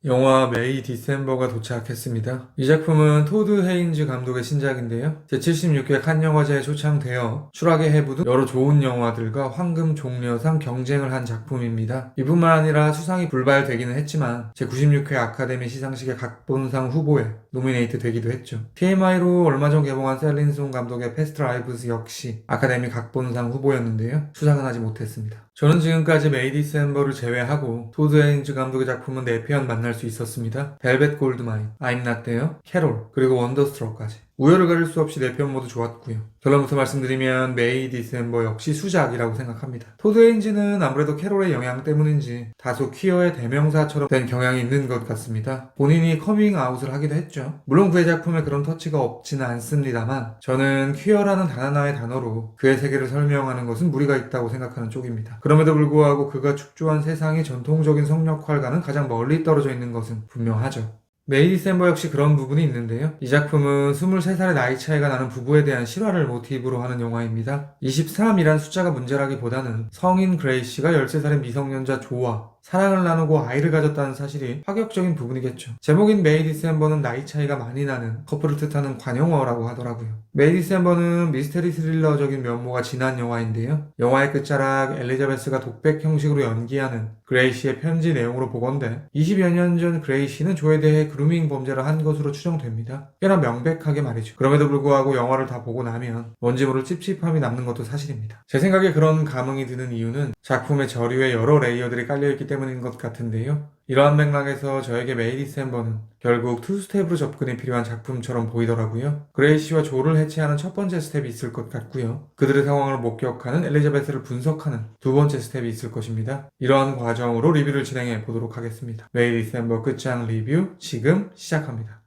영화 메이 디셈버가 도착했습니다. 이 작품은 토드 헤인즈 감독의 신작인데요. 제76회 칸 영화제에 초청되어 추락의 해부 등 여러 좋은 영화들과 황금 종려상 경쟁을 한 작품입니다. 이뿐만 아니라 수상이 불발되기는 했지만 제96회 아카데미 시상식의 각본상 후보에 노미네이트 되기도 했죠. TMI로 얼마 전 개봉한 셀린 송 감독의 패스트 라이브스 역시 아카데미 각본상 후보였는데요. 수상은 하지 못했습니다. 저는 지금까지 메이 디셈버를 제외하고 토드 헤인즈 감독의 작품은 4편 만날 수 있었습니다. 벨벳 골드마인, I'm Not There, 캐롤, 그리고 원더스트럭까지. 우열을 가릴 수 없이 4편 모두 좋았고요. 결론부터 말씀드리면 메이 디셈버 역시 수작이라고 생각합니다. 토드 헤인즈는 아무래도 캐롤의 영향 때문인지 다소 퀴어의 대명사처럼 된 경향이 있는 것 같습니다. 본인이 커밍아웃을 하기도 했죠. 물론 그의 작품에 그런 터치가 없지는 않습니다만 저는 퀴어라는 단 하나의 단어로 그의 세계를 설명하는 것은 무리가 있다고 생각하는 쪽입니다. 그럼에도 불구하고 그가 축조한 세상이 전통적인 성역할과는 가장 멀리 떨어져 있는 것은 분명하죠. 메이 디셈버 역시 그런 부분이 있는데요. 이 작품은 23살의 나이 차이가 나는 부부에 대한 실화를 모티브로 하는 영화입니다. 23이란 숫자가 문제라기보다는 성인 그레이시가 13살의 미성년자 조와 사랑을 나누고 아이를 가졌다는 사실이 파격적인 부분이겠죠. 제목인 메이 디셈버는 나이 차이가 많이 나는 커플을 뜻하는 관용어라고 하더라고요. 메이 디셈버는 미스테리 스릴러적인 면모가 진한 영화인데요. 영화의 끝자락 엘리자베스가 독백 형식으로 연기하는 그레이시의 편지 내용으로 보건대 20여 년 전 그레이시는 조에 대해 그루밍 범죄를 한 것으로 추정됩니다. 꽤나 명백하게 말이죠. 그럼에도 불구하고 영화를 다 보고 나면 뭔지 모를 찝찝함이 남는 것도 사실입니다. 제 생각에 그런 감흥이 드는 이유는 작품의 저류에 여러 레이어들이 깔려있기 때문인 것 같은데요. 이러한 맥락에서 저에게 메이 디셈버는 결국 투스텝으로 접근이 필요한 작품처럼 보이더라고요. 그레이시와 조를 해체하는 첫 번째 스텝이 있을 것 같고요. 그들의 상황을 목격하는 엘리자베스를 분석하는 두 번째 스텝이 있을 것입니다. 이러한 과정으로 리뷰를 진행해 보도록 하겠습니다. 메이 디셈버 끝장 리뷰 지금 시작합니다.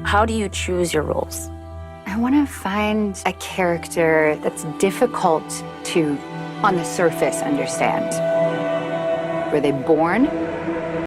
How do you choose your roles? I want to find a character that's difficult to, on the surface, understand. Were they born?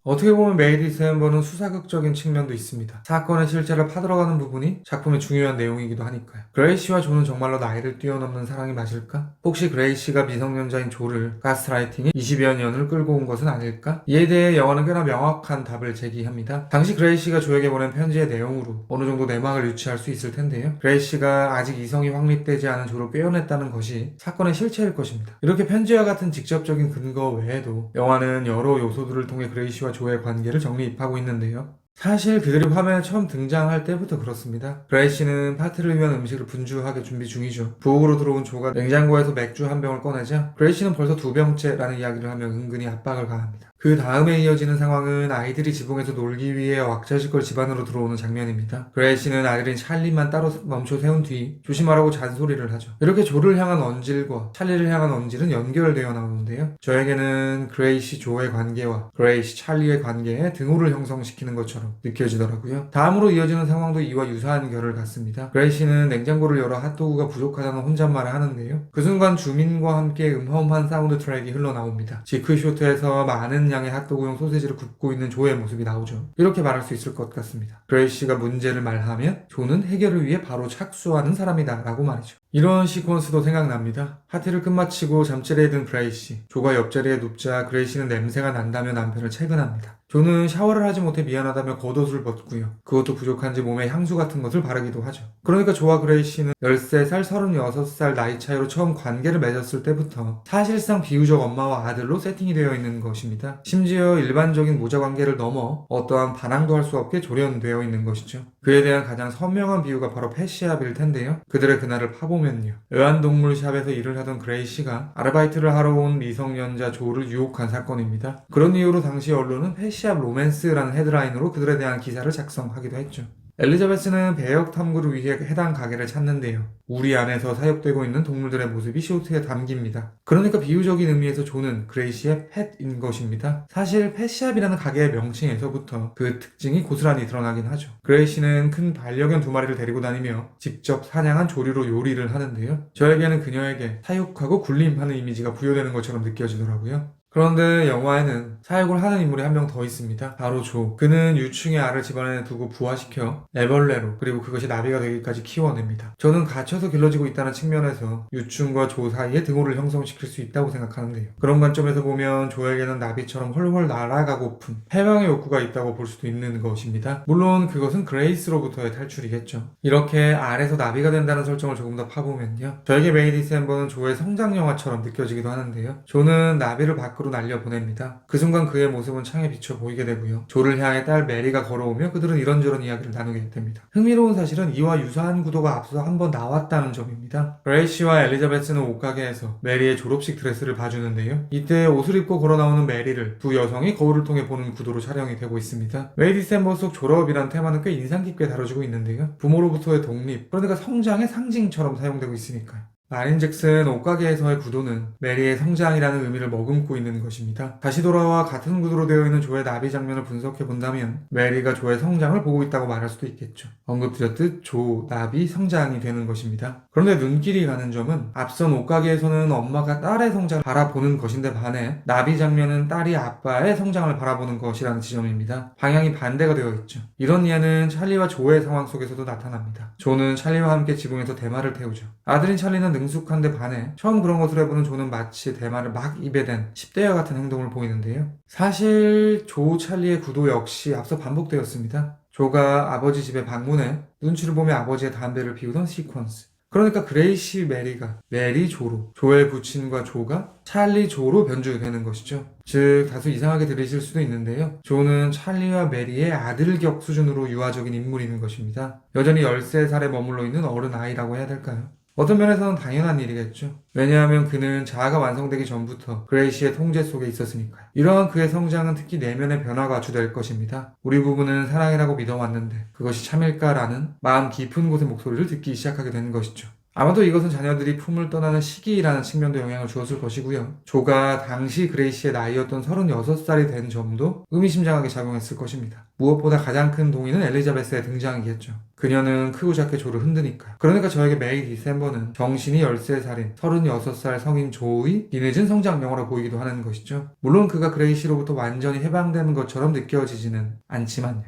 어떻게 보면 메이 디셈버는 수사극적인 측면도 있습니다. 사건의 실체를 파들어가는 부분이 작품의 중요한 내용이기도 하니까요. 그레이시와 조는 정말로 나이를 뛰어넘는 사랑이 맞을까? 혹시 그레이시가 미성년자인 조를 가스라이팅에 20여 년을 끌고 온 것은 아닐까? 이에 대해 영화는 꽤나 명확한 답을 제기합니다. 당시 그레이시가 조에게 보낸 편지의 내용으로 어느 정도 내막을 유추할 수 있을 텐데요. 그레이시가 아직 이성이 확립되지 않은 조를 꿰어냈다는 것이 사건의 실체일 것입니다. 이렇게 편지와 같은 직접적인 근거 외에도 영화는 여러 요소들을 통해 그레이시와 조의 관계를 정리입하고 있는데요. 사실 그들이 화면에 처음 등장할 때부터 그렇습니다. 그레이시는 파티를 위한 음식을 분주하게 준비 중이죠. 부엌으로 들어온 조가 냉장고에서 맥주 한 병을 꺼내자 그레이시는 벌써 2병째라는 이야기를 하며 은근히 압박을 가합니다. 그 다음에 이어지는 상황은 아이들이 지붕에서 놀기 위해 왁자지껄 집안으로 들어오는 장면입니다. 그레이시는 아들인 찰리만 따로 멈춰 세운 뒤 조심하라고 잔소리를 하죠. 이렇게 조를 향한 언질과 찰리를 향한 언질은 연결되어 나오는데요. 저에게는 그레이시 조의 관계와 그레이시 찰리의 관계에 등호를 형성시키는 것처럼 느껴지더라고요. 다음으로 이어지는 상황도 이와 유사한 결을 갖습니다. 그레이시는 냉장고를 열어 핫도그가 부족하다는 혼잣말을 하는데요. 그 순간 주민과 함께 음험한 사운드 트랙이 흘러나옵니다. 지크쇼트에서 많은 양의 핫도그용 소세지를 굽고 있는 조의 모습이 나오죠. 이렇게 말할 수 있을 것 같습니다. 그레이시가 문제를 말하면 조는 해결을 위해 바로 착수하는 사람이다 라고 말이죠. 이런 시퀀스도 생각납니다. 파티를 끝마치고 잠자리에 든 그레이시, 조가 옆자리에 눕자 그레이시는 냄새가 난다며 남편을 채근합니다. 조는 샤워를 하지 못해 미안하다며 겉옷을 벗고요. 그것도 부족한지 몸에 향수 같은 것을 바르기도 하죠. 그러니까 조와 그레이시는 13살, 36살 나이 차이로 처음 관계를 맺었을 때부터 사실상 비유적 엄마와 아들로 세팅이 되어 있는 것입니다. 심지어 일반적인 모자 관계를 넘어 어떠한 반항도 할 수 없게 조련되어 있는 것이죠. 그에 대한 가장 선명한 비유가 바로 펫시압일 텐데요. 그들의 그날을 파보면요. 애완동물 샵에서 일을 하던 그레이시가 아르바이트를 하러 온 미성년자 조를 유혹한 사건입니다. 그런 이유로 당시 언론은 펫시압 로맨스라는 헤드라인으로 그들에 대한 기사를 작성하기도 했죠. 엘리자베스는 배역 탐구를 위해 해당 가게를 찾는데요. 우리 안에서 사육되고 있는 동물들의 모습이 쇼트에 담깁니다. 그러니까 비유적인 의미에서 조는 그레이시의 펫인 것입니다. 사실 펫샵이라는 가게의 명칭에서부터 그 특징이 고스란히 드러나긴 하죠. 그레이시는 큰 반려견 2마리를 데리고 다니며 직접 사냥한 조류로 요리를 하는데요. 저에게는 그녀에게 사육하고 굴림하는 이미지가 부여되는 것처럼 느껴지더라고요. 그런데 영화에는 사육을 하는 인물이 한 명 더 있습니다. 바로 조. 그는 유충의 알을 집안에 두고 부화시켜 애벌레로 그리고 그것이 나비가 되기까지 키워냅니다. 저는 갇혀서 길러지고 있다는 측면에서 유충과 조 사이에 등호를 형성시킬 수 있다고 생각하는데요. 그런 관점에서 보면 조에게는 나비처럼 훨훨 날아가고픈 해방의 욕구가 있다고 볼 수도 있는 것입니다. 물론 그것은 그레이스로부터의 탈출이겠죠. 이렇게 알에서 나비가 된다는 설정을 조금 더 파보면요. 저에게 메이 디셈버는 조의 성장 영화처럼 느껴지기도 하는데요. 조는 나비를 밖으로 날려보냅니다. 그 순간 그의 모습은 창에 비쳐 보이게 되고요. 조를 향해 딸 메리가 걸어오며 그들은 이런저런 이야기를 나누게 됩니다. 흥미로운 사실은 이와 유사한 구도가 앞서 한번 나왔다는 점입니다. 그레이시와 엘리자베스는 옷가게에서 메리의 졸업식 드레스를 봐주는데요. 이때 옷을 입고 걸어 나오는 메리를 두 여성이 거울을 통해 보는 구도로 촬영이 되고 있습니다. 메이 디셈버 속 졸업이란 테마는 꽤 인상 깊게 다뤄지고 있는데요. 부모로부터의 독립, 그러니까 성장의 상징처럼 사용되고 있으니까요. 말인즉슨 옷가게에서의 구도는 메리의 성장이라는 의미를 머금고 있는 것입니다. 다시 돌아와 같은 구도로 되어 있는 조의 나비 장면을 분석해 본다면 메리가 조의 성장을 보고 있다고 말할 수도 있겠죠. 언급드렸듯 조, 나비, 성장이 되는 것입니다. 그런데 눈길이 가는 점은 앞선 옷가게에서는 엄마가 딸의 성장을 바라보는 것인데 반해 나비 장면은 딸이 아빠의 성장을 바라보는 것이라는 지점입니다. 방향이 반대가 되어 있죠. 이런 이해는 찰리와 조의 상황 속에서도 나타납니다. 조는 찰리와 함께 지붕에서 대마를 태우죠. 아들인 찰리는 능숙한데 반해 처음 그런 것을 해보는 조는 마치 대마를 막 입에 댄 10대와 같은 행동을 보이는데요. 사실 조 찰리의 구도 역시 앞서 반복되었습니다. 조가 아버지 집에 방문해 눈치를 보며 아버지의 담배를 피우던 시퀀스. 그러니까 그레이시 메리가 메리 조로, 조의 부친과 조가 찰리 조로 변주되는 것이죠. 즉 다소 이상하게 들리실 수도 있는데요. 조는 찰리와 메리의 아들격 수준으로 유아적인 인물인 것입니다. 여전히 13살에 머물러 있는 어른 아이라고 해야 될까요? 어떤 면에서는 당연한 일이겠죠. 왜냐하면 그는 자아가 완성되기 전부터 그레이시의 통제 속에 있었으니까요. 이러한 그의 성장은 특히 내면의 변화가 주될 것입니다. 우리 부부는 사랑이라고 믿어왔는데 그것이 참일까라는 마음 깊은 곳의 목소리를 듣기 시작하게 되는 것이죠. 아마도 이것은 자녀들이 품을 떠나는 시기라는 측면도 영향을 주었을 것이고요. 조가 당시 그레이시의 나이였던 36살이 된 점도 의미심장하게 작용했을 것입니다. 무엇보다 가장 큰 동의는 엘리자베스의 등장이겠죠. 그녀는 크고 작게 조를 흔드니까요. 그러니까 저에게 메이 디셈버는 정신이 13살인 36살 성인 조의 뒤늦은 성장명으로 보이기도 하는 것이죠. 물론 그가 그레이시로부터 완전히 해방되는 것처럼 느껴지지는 않지만요.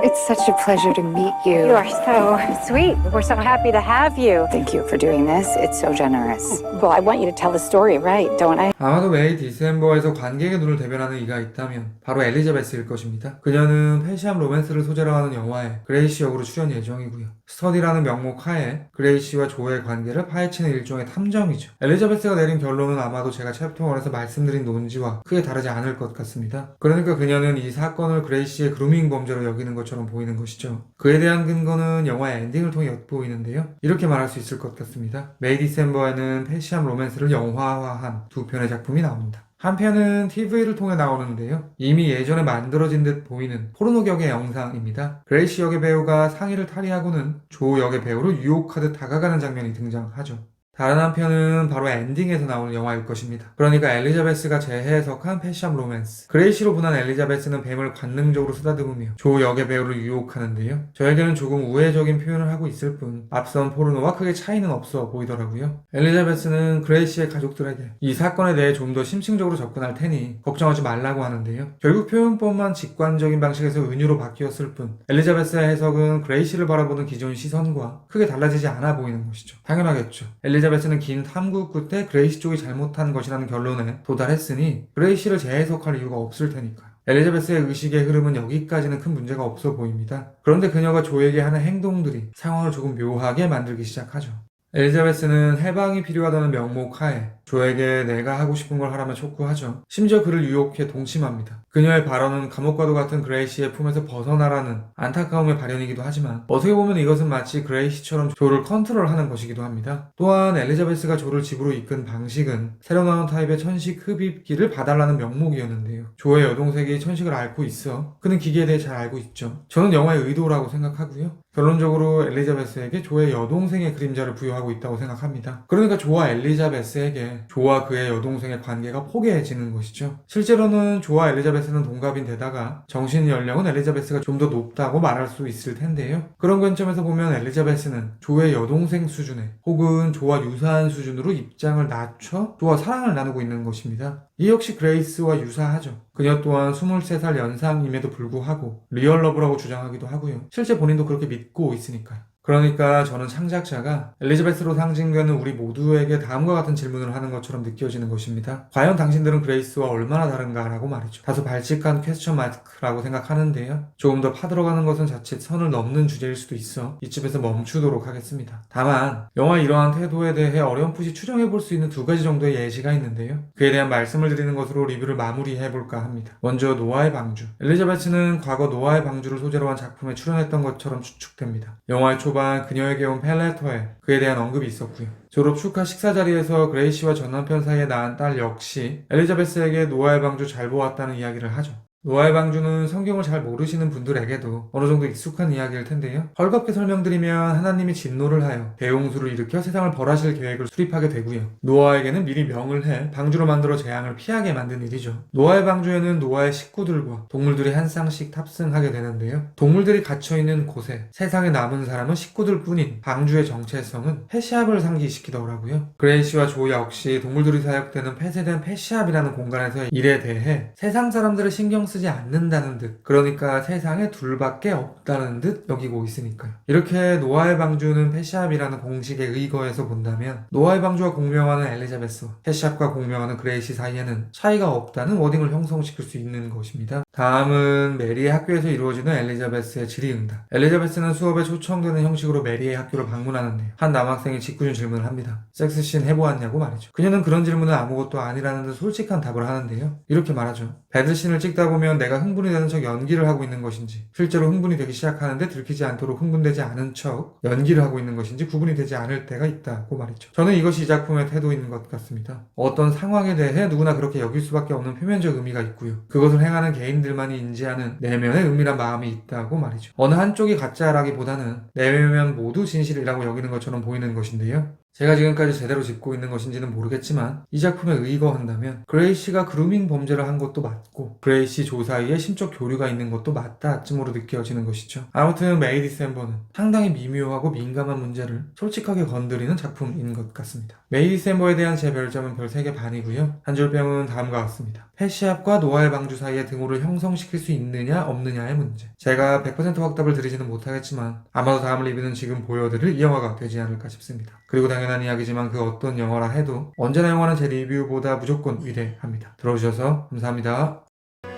It's such a pleasure to meet you. You are so sweet. We're so happy to have you. Thank you for doing this. It's so generous. Well, I want you to tell the story, right? Don't I? 아마도 메이 디셈버에서 관객의 눈을 대변하는 이가 있다면 바로 엘리자베스일 것입니다. 그녀는 패시함 로맨스를 소재로 하는 영화에 그레이시 역으로 출연 예정이고요. 스터디라는 명목 하에 그레이시와 조의 관계를 파헤치는 일종의 탐정이죠. 엘리자베스가 내린 결론은 아마도 제가 챕터 1에서 말씀드린 논지와 크게 다르지 않을 것 같습니다. 그러니까 그녀는 이 사건을 그레이시의 그루밍 범죄로 여기는 것처럼 보이는 것이죠. 그에 대한 근거는 영화의 엔딩을 통해 엿보이는데요. 이렇게 말할 수 있을 것 같습니다. 메이 디셈버에는 패시함 로맨스를 영화화한 두 편의 작품이 나옵니다. 한 편은 TV를 통해 나오는데요. 이미 예전에 만들어진 듯 보이는 포르노격의 영상입니다. 그레이시 역의 배우가 상의를 탈의하고는 조 역의 배우를 유혹하듯 다가가는 장면이 등장하죠. 다른 한편은 바로 엔딩에서 나오는 영화일 것입니다. 그러니까 엘리자베스가 재해석한 패시함 로맨스. 그레이시로 분한 엘리자베스는 뱀을 관능적으로 쓰다듬으며 조 역의 배우를 유혹하는데요. 저에게는 조금 우회적인 표현을 하고 있을 뿐 앞선 포르노와 크게 차이는 없어 보이더라고요. 엘리자베스는 그레이시의 가족들에게 이 사건에 대해 좀 더 심층적으로 접근할 테니 걱정하지 말라고 하는데요. 결국 표현법만 직관적인 방식에서 은유로 바뀌었을 뿐 엘리자베스의 해석은 그레이시를 바라보는 기존 시선과 크게 달라지지 않아 보이는 것이죠. 당연하겠죠. 엘리자베스는 긴 탐구 끝에 그레이시 쪽이 잘못한 것이라는 결론에 도달했으니 그레이시를 재해석할 이유가 없을 테니까요. 엘리자베스의 의식의 흐름은 여기까지는 큰 문제가 없어 보입니다. 그런데 그녀가 조에게 하는 행동들이 상황을 조금 묘하게 만들기 시작하죠. 엘리자베스는 해방이 필요하다는 명목 하에 조에게 내가 하고 싶은 걸 하라며 촉구하죠. 심지어 그를 유혹해 동침합니다. 그녀의 발언은 감옥과도 같은 그레이시의 품에서 벗어나라는 안타까움의 발현이기도 하지만 어떻게 보면 이것은 마치 그레이시처럼 조를 컨트롤하는 것이기도 합니다. 또한 엘리자베스가 조를 집으로 이끈 방식은 새로 나온 타입의 천식 흡입기를 봐달라는 명목이었는데요. 조의 여동생이 천식을 앓고 있어 그는 기계에 대해 잘 알고 있죠. 저는 영화의 의도라고 생각하고요. 결론적으로 엘리자베스에게 조의 여동생의 그림자를 부여하고 있다고 생각합니다. 그러니까 조와 엘리자베스에게 때문에 조와 그의 여동생의 관계가 포개해지는 것이죠. 실제로는 조와 엘리자베스는 동갑인데다가 정신 연령은 엘리자베스가 좀 더 높다고 말할 수 있을 텐데요. 그런 관점에서 보면 엘리자베스는 조의 여동생 수준에 혹은 조와 유사한 수준으로 입장을 낮춰 조와 사랑을 나누고 있는 것입니다. 이 역시 그레이스와 유사하죠. 그녀 또한 23살 연상임에도 불구하고 리얼 러브라고 주장하기도 하고요. 실제 본인도 그렇게 믿고 있으니까요. 그러니까 저는 창작자가 엘리자베스로 상징되는 우리 모두에게 다음과 같은 질문을 하는 것처럼 느껴지는 것입니다. 과연 당신들은 그레이스와 얼마나 다른가? 라고 말이죠. 다소 발칙한 퀘스천 마크라고 생각하는데요. 조금 더 파들어가는 것은 자칫 선을 넘는 주제일 수도 있어 이쯤에서 멈추도록 하겠습니다. 다만 영화의 이러한 태도에 대해 어렴풋이 추정해볼 수 있는 두 가지 정도의 예시가 있는데요. 그에 대한 말씀을 드리는 것으로 리뷰를 마무리해볼까 합니다. 먼저 노아의 방주. 엘리자베스는 과거 노아의 방주를 소재로 한 작품에 출연했던 것처럼 추측됩니다. 영화의 초반 그녀에게 온 펠레터에 그에 대한 언급이 있었고요. 졸업 축하 식사 자리에서 그레이시와 전 남편 사이에 낳은 딸 역시 엘리자베스에게 노아의 방주 잘 보았다는 이야기를 하죠. 노아의 방주는 성경을 잘 모르시는 분들에게도 어느 정도 익숙한 이야기일 텐데요. 헐겁게 설명드리면 하나님이 진노를 하여 대홍수를 일으켜 세상을 벌하실 계획을 수립하게 되고요. 노아에게는 미리 명을 해 방주로 만들어 재앙을 피하게 만든 일이죠. 노아의 방주에는 노아의 식구들과 동물들이 한 쌍씩 탑승하게 되는데요. 동물들이 갇혀있는 곳에 세상에 남은 사람은 식구들 뿐인 방주의 정체성은 폐시합을 상기시키더라고요. 그레이시와 조 역시 동물들이 사역되는 폐쇄된 폐시합이라는 공간에서 일에 대해 세상 사람들을 신경 쓰지 않는다는 듯, 그러니까 세상에 둘밖에 없다는 듯 여기고 있으니까요. 이렇게 노아의 방주는 폐시합이라는 공식에 의거해서 본다면 노아의 방주와 공명하는 엘리자베스와 폐시합과 공명하는 그레이시 사이에는 차이가 없다는 워딩을 형성시킬 수 있는 것입니다. 다음은 메리의 학교에서 이루어지는 엘리자베스의 질의응답. 엘리자베스는 수업에 초청되는 형식으로 메리의 학교를 방문하는데 한 남학생이 짓궂은 질문을 합니다. 섹스씬 해보았냐고 말이죠. 그녀는 그런 질문은 아무것도 아니라는 듯 솔직한 답을 하는데요. 이렇게 말하죠. 배드씬을 찍다 보면 내가 흥분이 되는 척 연기를 하고 있는 것인지, 실제로 흥분이 되기 시작하는데 들키지 않도록 흥분되지 않은 척 연기를 하고 있는 것인지 구분이 되지 않을 때가 있다고 말이죠. 저는 이것이 이 작품의 태도인 것 같습니다. 어떤 상황에 대해 누구나 그렇게 여길 수밖에 없는 표면적 의미가 있고요. 그것을 행하는 개인들만이 인지하는 내면의 은밀한 마음이 있다고 말이죠. 어느 한쪽이 가짜라기보다는 내면 모두 진실이라고 여기는 것처럼 보이는 것인데요. 제가 지금까지 제대로 짚고 있는 것인지는 모르겠지만 이 작품에 의거한다면 그레이시가 그루밍 범죄를 한 것도 맞고 그레이시 조 사이에 심적 교류가 있는 것도 맞다쯤으로 느껴지는 것이죠. 아무튼 메이 디셈버는 상당히 미묘하고 민감한 문제를 솔직하게 건드리는 작품인 것 같습니다. 메이 디셈버에 대한 제 별점은 별 3개 반이고요. 한 줄 평은 다음과 같습니다. 폐시합과 노아의 방주 사이에 등호를 형성시킬 수 있느냐 없느냐의 문제. 제가 100% 확답을 드리지는 못하겠지만 아마도 다음 리뷰는 지금 보여드릴 이 영화가 되지 않을까 싶습니다. 그리고 당연한 이야기지만 그 어떤 영화라 해도 언제나 영화는 제 리뷰보다 무조건 위대합니다. 들어주셔서 감사합니다.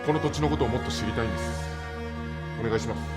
この土地のことをもっと知りたいんです。お願いします。